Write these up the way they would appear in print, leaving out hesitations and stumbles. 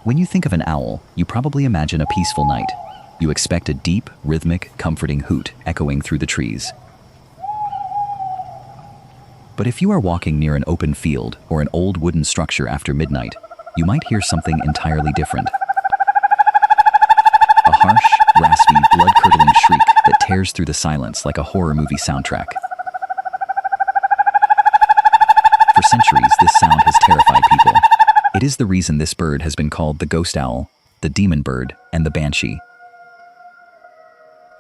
When you think of an owl, you probably imagine a peaceful night. You expect a deep, rhythmic, comforting hoot echoing through the trees. But if you are walking near an open field or an old wooden structure after midnight, you might hear something entirely different. A harsh, raspy, blood-curdling shriek that tears through the silence like a horror movie soundtrack. For centuries, this sound has terrified people. It is the reason this bird has been called the ghost owl, the demon bird, and the banshee.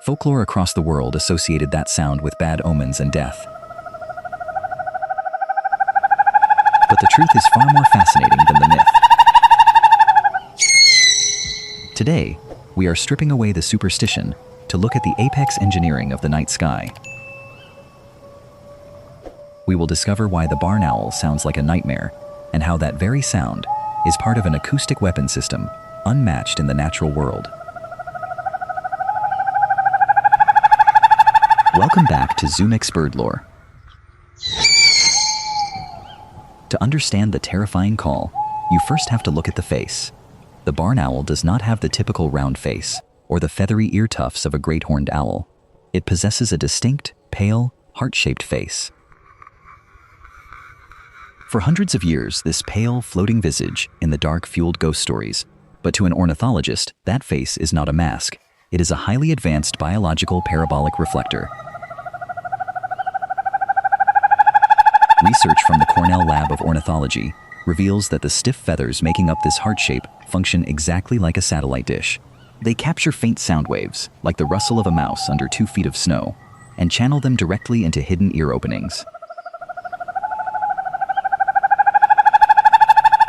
Folklore across the world associated that sound with bad omens and death. But the truth is far more fascinating than the myth. Today, we are stripping away the superstition to look at the apex engineering of the night sky. We will discover why the barn owl sounds like a nightmare and how that very sound is part of an acoustic weapon system unmatched in the natural world. Welcome back to ZUMIX Bird Lore. To understand the terrifying call, you first have to look at the face. The barn owl does not have the typical round face or the feathery ear tufts of a great horned owl. It possesses a distinct, pale, heart-shaped face. For hundreds of years, this pale, floating visage in the dark fueled ghost stories. But to an ornithologist, that face is not a mask. It is a highly advanced biological parabolic reflector. Research from the Cornell Lab of Ornithology reveals that the stiff feathers making up this heart shape function exactly like a satellite dish. They capture faint sound waves, like the rustle of a mouse under 2 feet of snow, and channel them directly into hidden ear openings.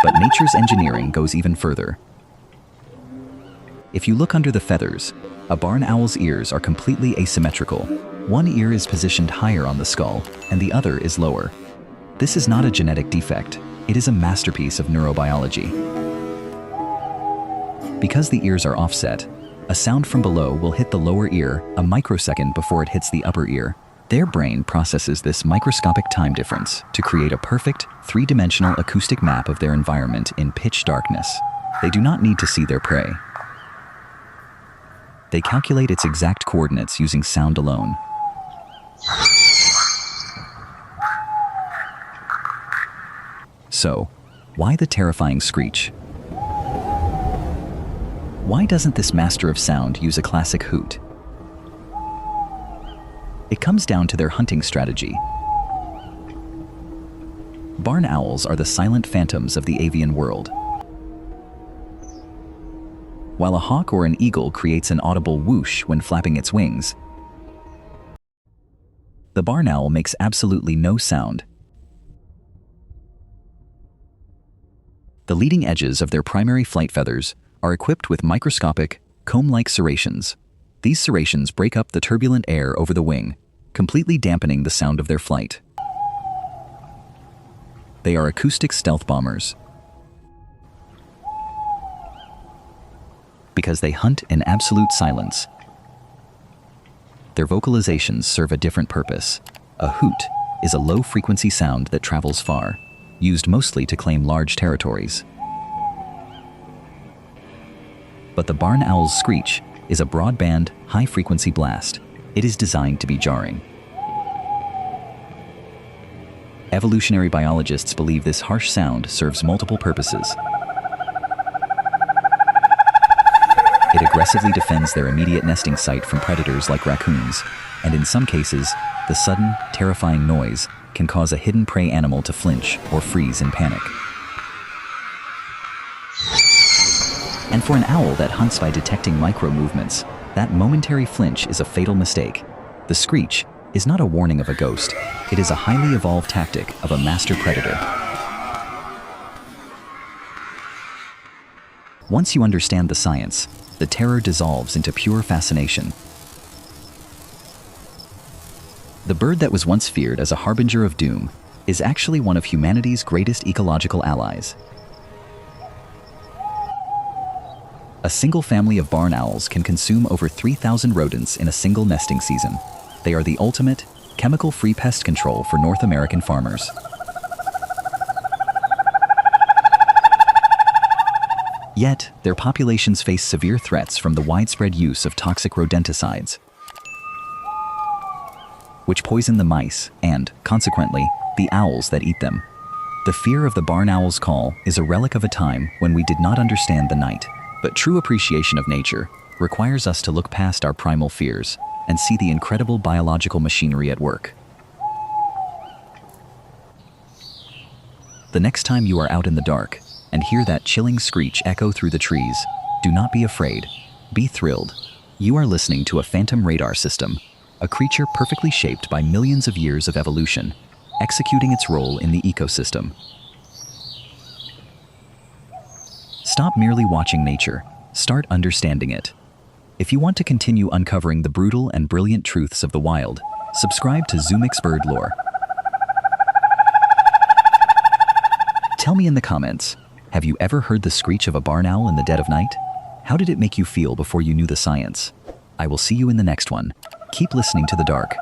But nature's engineering goes even further. If you look under the feathers, a barn owl's ears are completely asymmetrical. One ear is positioned higher on the skull, and the other is lower. This is not a genetic defect. It is a masterpiece of neurobiology. Because the ears are offset, a sound from below will hit the lower ear a microsecond before it hits the upper ear. Their brain processes this microscopic time difference to create a perfect, three-dimensional acoustic map of their environment in pitch darkness. They do not need to see their prey. They calculate its exact coordinates using sound alone. So, why the terrifying screech? Why doesn't this master of sound use a classic hoot? It comes down to their hunting strategy. Barn owls are the silent phantoms of the avian world. While a hawk or an eagle creates an audible whoosh when flapping its wings, the barn owl makes absolutely no sound. The leading edges of their primary flight feathers are equipped with microscopic, comb-like serrations. These serrations break up the turbulent air over the wing, completely dampening the sound of their flight. They are acoustic stealth bombers. Because they hunt in absolute silence, their vocalizations serve a different purpose. A hoot is a low-frequency sound that travels far, used mostly to claim large territories. But the barn owl's screech is a broadband, high-frequency blast. It is designed to be jarring. Evolutionary biologists believe this harsh sound serves multiple purposes. It aggressively defends their immediate nesting site from predators like raccoons, and in some cases, the sudden, terrifying noise can cause a hidden prey animal to flinch or freeze in panic. And for an owl that hunts by detecting micro-movements, that momentary flinch is a fatal mistake. The screech is not a warning of a ghost. It is a highly evolved tactic of a master predator. Once you understand the science, the terror dissolves into pure fascination. The bird that was once feared as a harbinger of doom is actually one of humanity's greatest ecological allies. A single family of barn owls can consume over 3,000 rodents in a single nesting season. They are the ultimate, chemical-free pest control for North American farmers. Yet, their populations face severe threats from the widespread use of toxic rodenticides, which poison the mice and, consequently, the owls that eat them. The fear of the barn owl's call is a relic of a time when we did not understand the night, but true appreciation of nature requires us to look past our primal fears and see the incredible biological machinery at work. The next time you are out in the dark and hear that chilling screech echo through the trees, do not be afraid. Be thrilled. You are listening to a phantom radar system, a creature perfectly shaped by millions of years of evolution, executing its role in the ecosystem. Stop merely watching nature. Start understanding it. If you want to continue uncovering the brutal and brilliant truths of the wild, subscribe to ZUMIX Bird Lore. Tell me in the comments, have you ever heard the screech of a barn owl in the dead of night? How did it make you feel before you knew the science? I will see you in the next one. Keep listening to the dark.